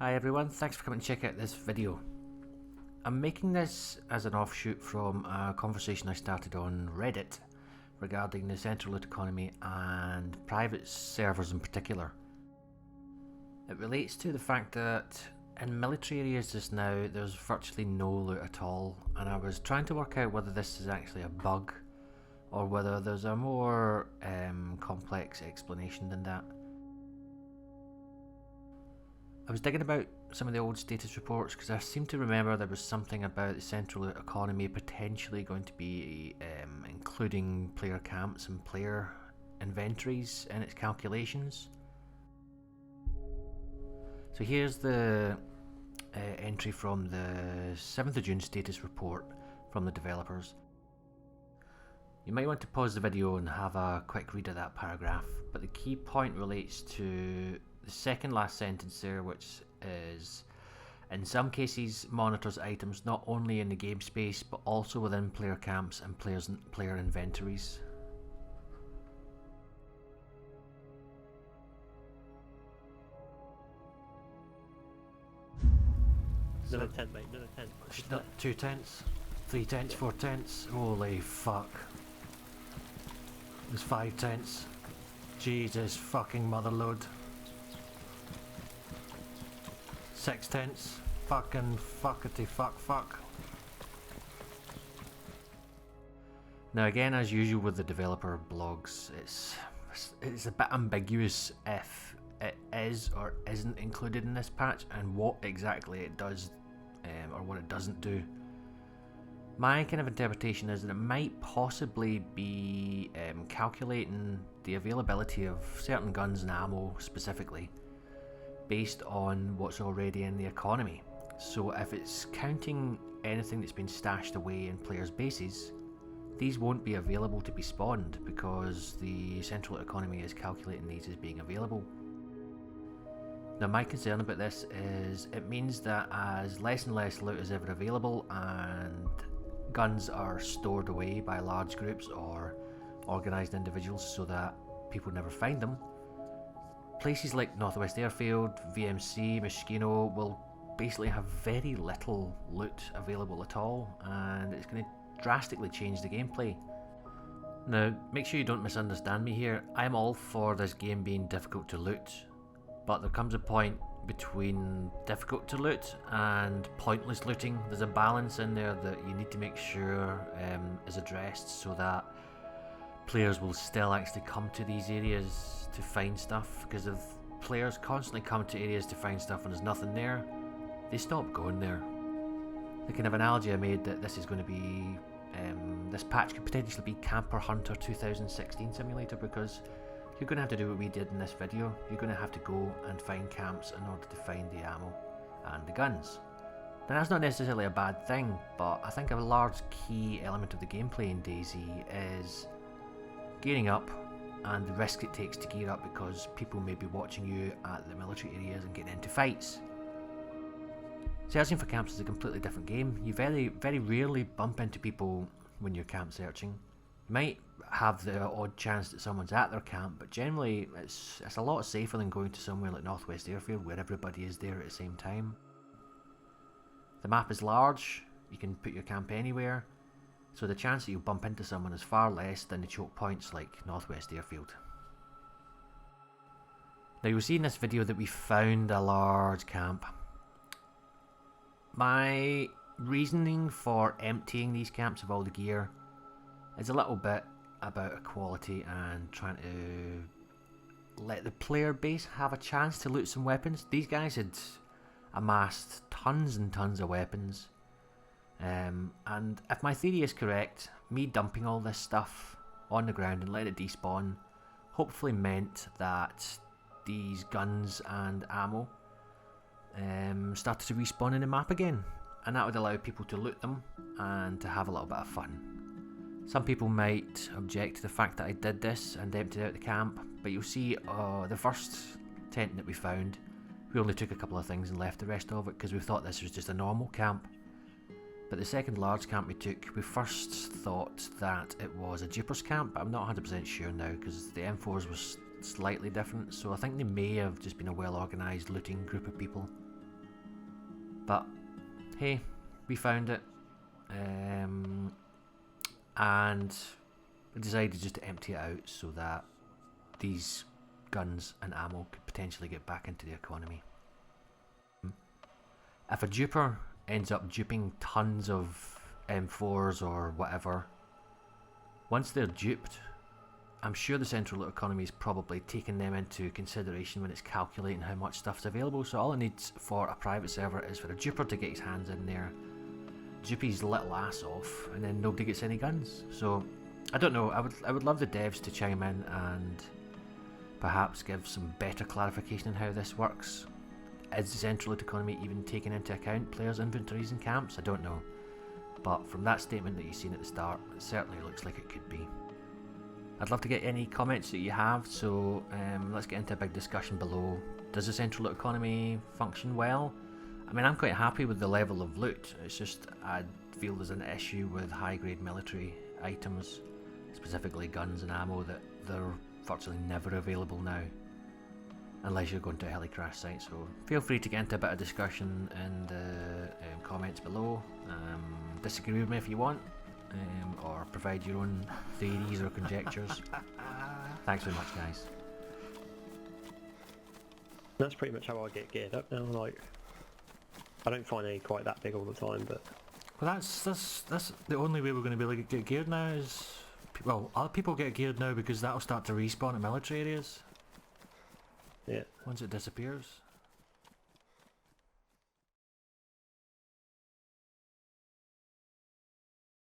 Hi everyone, thanks for coming to check out this video. I'm making this as an offshoot from a conversation I started on Reddit regarding the central loot economy and private servers in particular. It relates to the fact that in military areas just now there's virtually no loot at all, and I was trying to work out whether this is actually a bug or whether there's a more complex explanation than that. I was digging about some of the old status reports because I seem to remember there was something about the central economy potentially going to be including player camps and player inventories in its calculations. So here's the entry from the 7th of June status report from the developers. You might want to pause the video and have a quick read of that paragraph, but the key point relates to the second last sentence there, which is, in some cases monitors items not only in the game space but also within player camps and player inventories. Another tent, mate, another tent. 2 tents, 3 tents, 4 tents, holy fuck. There's 5 tents. Jesus fucking motherload. 6 tents. Fucking fuckity fuck. Now again, as usual with the developer blogs, it's a bit ambiguous if it is or isn't included in this patch and what exactly it does or what it doesn't do. My kind of interpretation is that it might possibly be calculating the availability of certain guns and ammo specifically based on what's already in the economy. So if it's counting anything that's been stashed away in players' bases, these won't be available to be spawned because the central economy is calculating these as being available. Now my concern about this is it means that as less and less loot is ever available and guns are stored away by large groups or organised individuals so that people never find them, places like Northwest Airfield, VMC, Moschino will basically have very little loot available at all, and it's going to drastically change the gameplay. Now, make sure you don't misunderstand me here. I'm all for this game being difficult to loot, but there comes a point between difficult to loot and pointless looting. There's a balance in there that you need to make sure is addressed so that players will still actually come to these areas to find stuff, because if players constantly come to areas to find stuff and there's nothing there, they stop going there. The kind of analogy I made that this is going to be, this patch could potentially be Camper Hunter 2016 simulator, because you're going to have to do what we did in this video. You're going to have to go and find camps in order to find the ammo and the guns. Now that's not necessarily a bad thing, but I think a large key element of the gameplay in DayZ is gearing up and the risk it takes to gear up, because people may be watching you at the military areas and getting into fights. Searching for camps is a completely different game. You very rarely bump into people when you're camp searching. You might have the odd chance that someone's at their camp, but generally it's a lot safer than going to somewhere like Northwest Airfield where everybody is there at the same time. The map is large, you can put your camp anywhere, so the chance that you'll bump into someone is far less than the choke points like Northwest Airfield. Now you'll see in this video that we found a large camp. My reasoning for emptying these camps of all the gear is a little bit about equality and trying to let the player base have a chance to loot some weapons. These guys had amassed tons and tons of weapons. And if my theory is correct, me dumping all this stuff on the ground and letting it despawn hopefully meant that these guns and ammo started to respawn in the map again, and that would allow people to loot them and to have a little bit of fun. Some people might object to the fact that I did this and emptied out the camp, but you'll see the first tent that we found, we only took a couple of things and left the rest of it because we thought this was just a normal camp. But the second large camp we took, we first thought that it was a Dupers camp, but I'm not 100% sure now because the M4s were slightly different, so I think they may have just been a well organised looting group of people. But hey, we found it, and we decided just to empty it out so that these guns and ammo could potentially get back into the economy. If a duper ends up duping tons of M4s or whatever, once they're duped, I'm sure the central economy is probably taking them into consideration when it's calculating how much stuff's available. So all it needs for a private server is for a duper to get his hands in there, dupe his little ass off, and then nobody gets any guns. So I don't know, I would love the devs to chime in and perhaps give some better clarification on how this works. Is the central economy even taking into account players' inventories and camps? I don't know. But from that statement that you've seen at the start, it certainly looks like it could be. I'd love to get any comments that you have, so let's get into a big discussion below. Does the central economy function well? I mean, I'm quite happy with the level of loot. It's just I feel there's an issue with high-grade military items, specifically guns and ammo, that they're virtually never available now, unless you're going to a heli crash site. So feel free to get into a bit of discussion in the comments below. Disagree with me if you want, or provide your own theories or conjectures. Thanks very much, guys. That's pretty much how I get geared up now. Like, I don't find any quite that big all the time, but Well, that's the only way we're going to be able to get geared now is, well, other people get geared now because that'll start to respawn in military areas yeah. once it disappears.